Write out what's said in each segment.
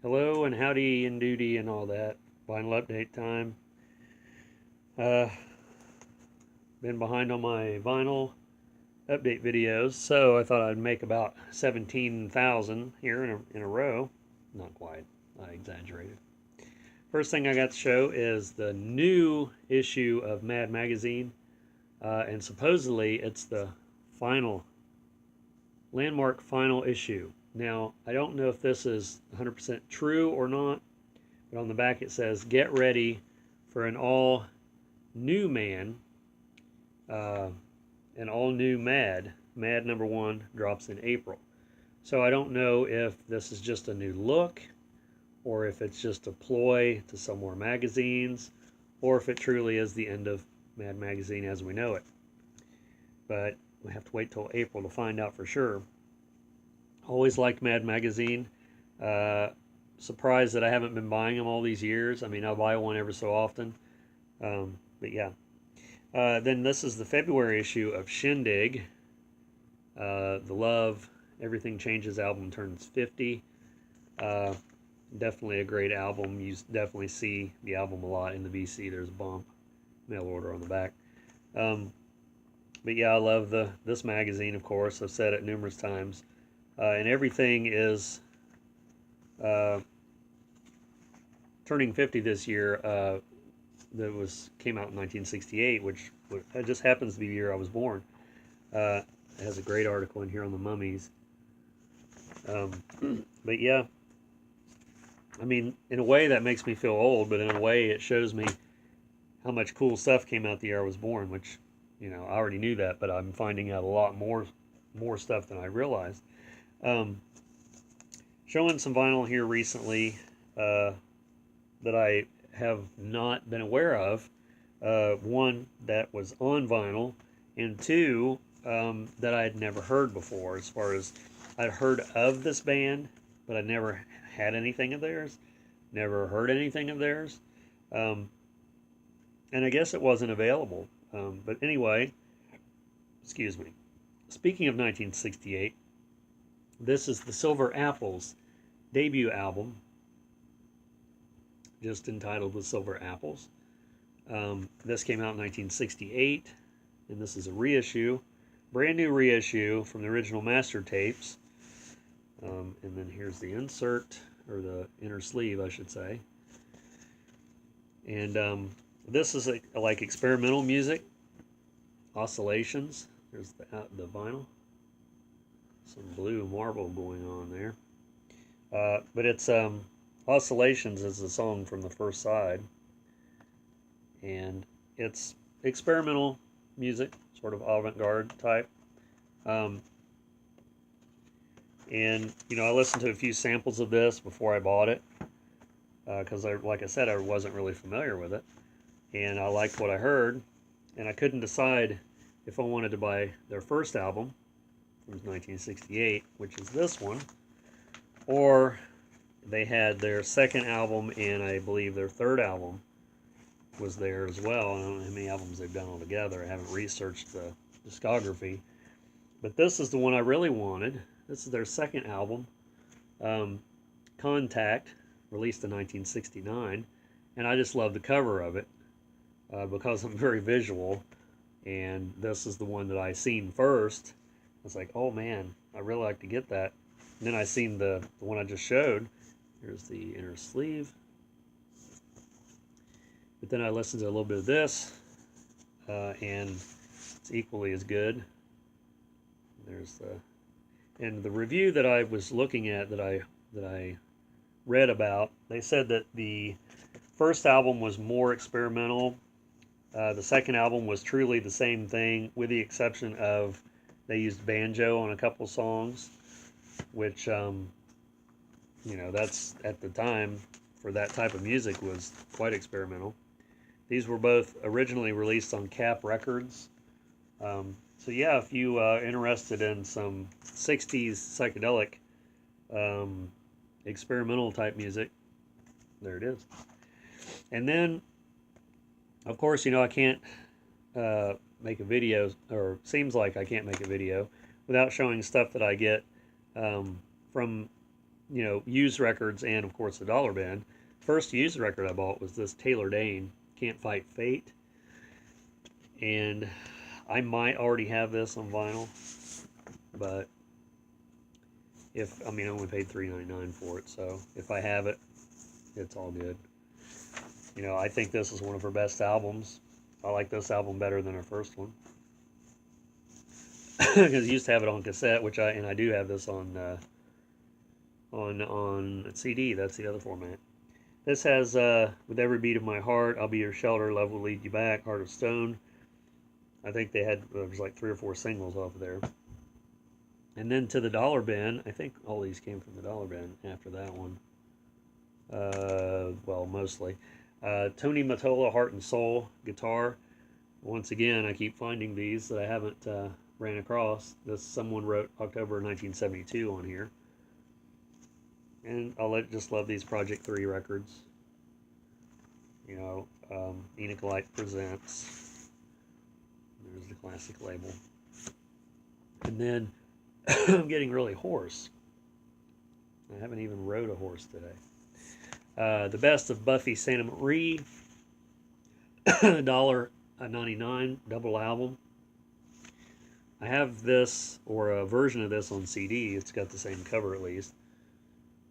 Hello and howdy and doody and all that. Vinyl update time. Uh, been behind on my vinyl update videos, so I thought I'd make about 17,000 here in a row. Not quite, I exaggerated. First thing I got to show is the new issue of Mad Magazine, and supposedly it's the final, landmark final issue. Now, I don't know if this is 100% true or not, but on the back it says, "Get ready for an all new man, uh, an all new Mad. Mad number one drops in April." So I don't know if this is just a new look, or if it's just a ploy to sell more magazines, or if it truly is the end of Mad Magazine as we know it. But we have to wait till April to find out for sure. Always liked Mad Magazine. Uh, Surprised that I haven't been buying them all these years. I mean, I buy one every so often. But yeah. Then this is the February issue of Shindig. The Love, Everything Changes album turns 50. Definitely a great album. You definitely see the album a lot in the VC. There's a bump, mail order on the back. But yeah, I love this magazine, of course. I've said it numerous times. And everything is turning 50 this year. That came out in 1968, which it just happens to be the year I was born. It has a great article in here on the mummies. But yeah, I mean, in a way that makes me feel old, but in a way it shows me how much cool stuff came out the year I was born, which, I already knew that, but I'm finding out a lot more stuff than I realized. Showing some vinyl here recently that I have not been aware of. One, that was on vinyl, and two, that I had never heard before. As far as I'd heard of this band, but I never had anything of theirs, never heard anything of theirs, and I guess it wasn't available. But anyway, excuse me. Speaking of 1968, this is the Silver Apples debut album, just entitled The Silver Apples. This came out in 1968, and this is a reissue, brand new reissue from the original master tapes. And then here's the insert, or the inner sleeve, I should say. And this is like experimental music, oscillations. There's the vinyl. Some blue marble going on there. But it's Oscillations is the song from the first side. And it's experimental music, sort of avant-garde type. And, I listened to a few samples of this before I bought it. Because, like I said, I wasn't really familiar with it. And I liked what I heard. And I couldn't decide if I wanted to buy their first album from 1968, which is this one, or they had their second album, and I believe their third album was there as well. I don't know how many albums they've done altogether. I haven't researched the discography. But this is the one I really wanted. This is their second album, Contact, released in 1969. And I just love the cover of it because I'm very visual. And this is the one that I seen first. I was like, oh man, I really like to get that. And then I seen the one I just showed. Here's the inner sleeve. But then I listened to a little bit of this, and it's equally as good. There's the review that I was looking at, that I read about. They said that the first album was more experimental. The second album was truly the same thing, with the exception of they used banjo on a couple songs, which, that's, at the time, for that type of music, was quite experimental. These were both originally released on Cap Records. So yeah, if you are interested in some 60s psychedelic experimental type music, there it is. And then, of course, I can't make a video, or seems like I can't make a video, without showing stuff that I get from used records and, of course, the dollar bin. First used record I bought was this Taylor Dane, Can't Fight Fate. And I might already have this on vinyl, but I only paid $3.99 for it, so if I have it, it's all good. I think this is one of her best albums. I like this album better than her first one. Because I used to have it on cassette, I do have this on CD. That's the other format. This has With Every Beat of My Heart, I'll Be Your Shelter, Love Will Lead You Back, Heart of Stone. I think there was like 3 or 4 singles off of there. And then to the dollar bin, I think all these came from the dollar bin after that one. Well, mostly. Tony Mottola, Heart and Soul guitar. Once again, I keep finding these that I haven't ran across. Someone wrote October 1972 on here. And just love these Project 3 records. Enocolite Presents. There's the classic label. And then I'm getting really hoarse. I haven't even rode a horse today. The Best of Buffy Santa Marie. $1.99 double album. I have this, or a version of this on CD. It's got the same cover at least,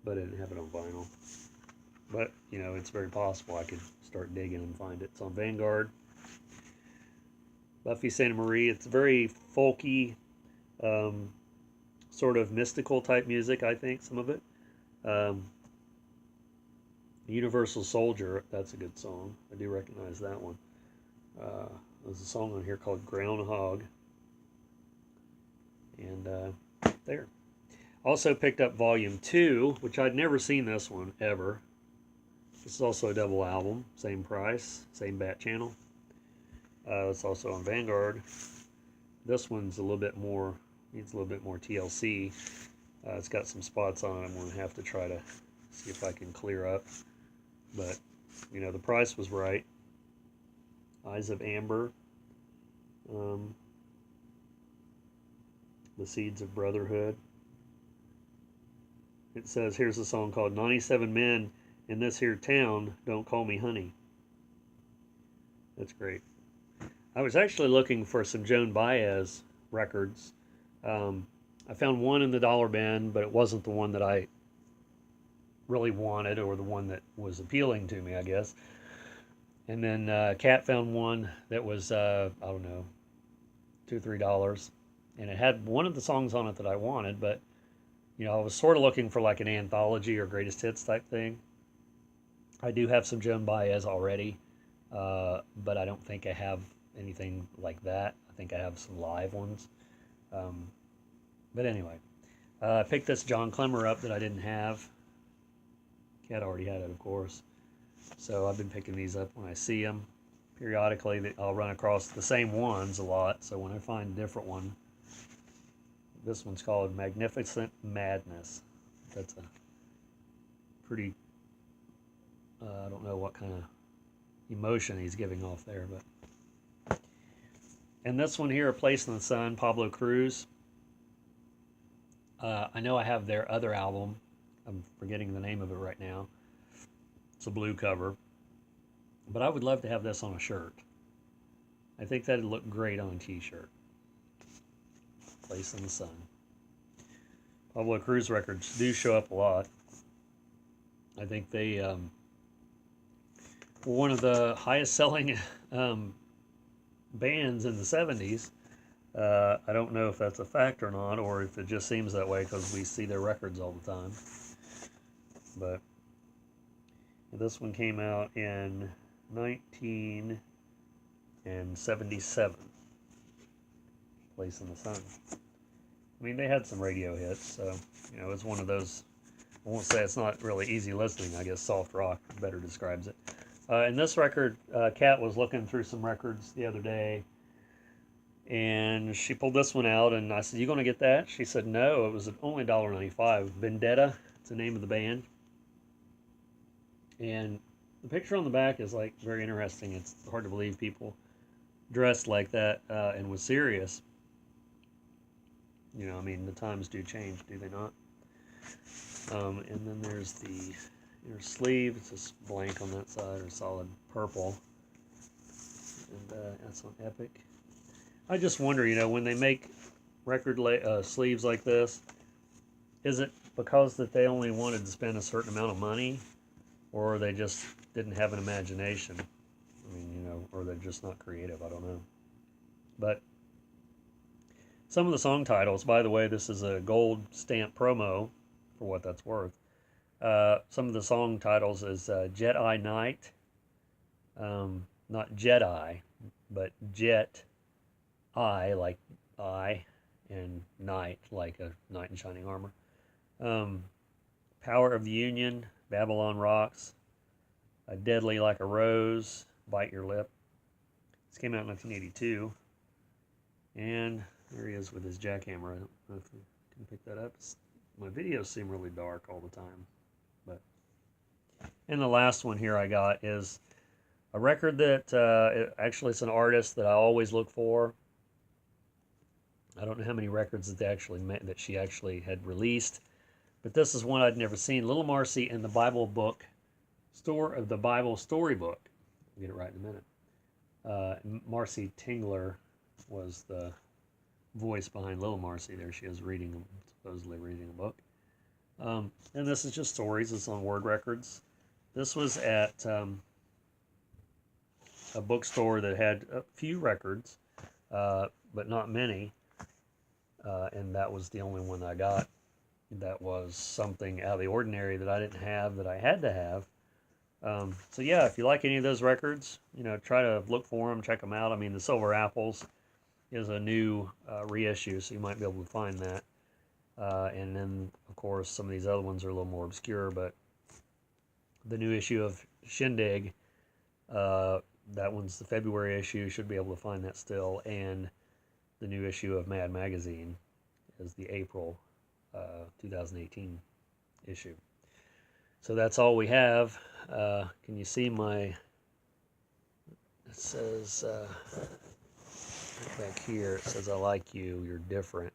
but I didn't have it on vinyl. But, it's very possible I could start digging and find it. It's on Vanguard. Buffy Santa Marie. It's very folky, sort of mystical type music, I think, some of it. Universal Soldier, that's a good song. I do recognize that one. There's a song on here called Groundhog. And there. Also picked up Volume 2, which I'd never seen this one, ever. This is also a double album. Same price, same bat channel. It's also on Vanguard. This one's needs a little bit more TLC. It's got some spots on it I'm going to have to try to see if I can clear up. But, the price was right. Eyes of Amber. The Seeds of Brotherhood. It says, here's a song called 97 Men in This Here Town Don't Call Me Honey. That's great. I was actually looking for some Joan Baez records. I found one in the dollar bin, but it wasn't the one that I really wanted, or the one that was appealing to me, I guess. And then Kat found one that was, I don't know, $2 or $3. And it had one of the songs on it that I wanted, but, I was sort of looking for like an anthology or greatest hits type thing. I do have some Joan Baez already, but I don't think I have anything like that. I think I have some live ones. But anyway, I picked this John Clemmer up that I didn't have. Kat already had it, of course. So I've been picking these up when I see them. Periodically, I'll run across the same ones a lot. So when I find a different one, this one's called Magnificent Madness. That's a pretty, I don't know what kind of emotion he's giving off there, but. And this one here, A Place in the Sun, Pablo Cruz. I know I have their other album. I'm forgetting the name of it right now. It's a blue cover. But I would love to have this on a shirt. I think that'd look great on a t-shirt. Place in the Sun. Pablo Cruz records do show up a lot. I think they were one of the highest selling bands in the 70s. I don't know if that's a fact or not, or if it just seems that way because we see their records all the time. But this one came out in 1977. Place in the Sun. I mean, they had some radio hits, so, it's one of those, I won't say it's not really easy listening, I guess soft rock better describes it. And this record, Kat was looking through some records the other day, and she pulled this one out, and I said, you going to get that? She said, no, it was only $1.95. Vendetta, it's the name of the band. And the picture on the back is, like, very interesting. It's hard to believe people dressed like that and was serious. The times do change, do they not? And then there's the inner sleeve. It's just blank on that side, or solid purple. And that's on Epic. I just wonder, when they make record sleeves like this, is it because that they only wanted to spend a certain amount of money, or they just didn't have an imagination? I mean, or they're just not creative. I don't know. But some of the song titles, by the way, this is a gold stamp promo for what that's worth. Some of the song titles is Jedi Knight, not Jedi, but Jet Eye, like eye, and Knight, like a knight in shining armor. Power of the Union, Babylon Rocks, Deadly Like a Rose, Bite Your Lip. This came out in 1982. And there he is with his jackhammer. I don't know if you can pick that up. My videos seem really dark all the time. And the last one here I got is a record that actually it's an artist that I always look for. I don't know how many records that that she actually had released, but this is one I'd never seen. Little Marcy and the Bible Book Store of the Bible Storybook. I'll get it right in a minute. Marcy Tingler was the voice behind Little Marcy. There she is supposedly reading a book. And this is just stories. It's on Word Records. This was at a bookstore that had a few records, but not many. And that was the only one I got that was something out of the ordinary that I didn't have, that I had to have. So yeah, if you like any of those records, try to look for them, check them out. I mean, the Silver Apples is a new reissue, so you might be able to find that. And then, of course, some of these other ones are a little more obscure, but the new issue of Shindig, that one's the February issue, you should be able to find that still, and the new issue of Mad Magazine is the April 2018 issue. So that's all we have. Can you see it says, back here, it says, I like you, you're different.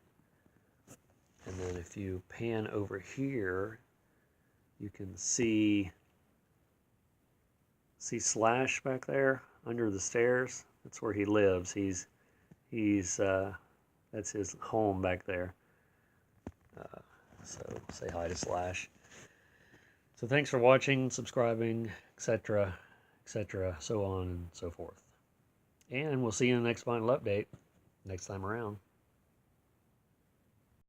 And then if you pan over here, you can see Slash back there under the stairs. That's where he lives. That's his home back there. So say hi to Slash. So thanks for watching, subscribing, etc., so on and so forth. And we'll see you in the next final update next time around.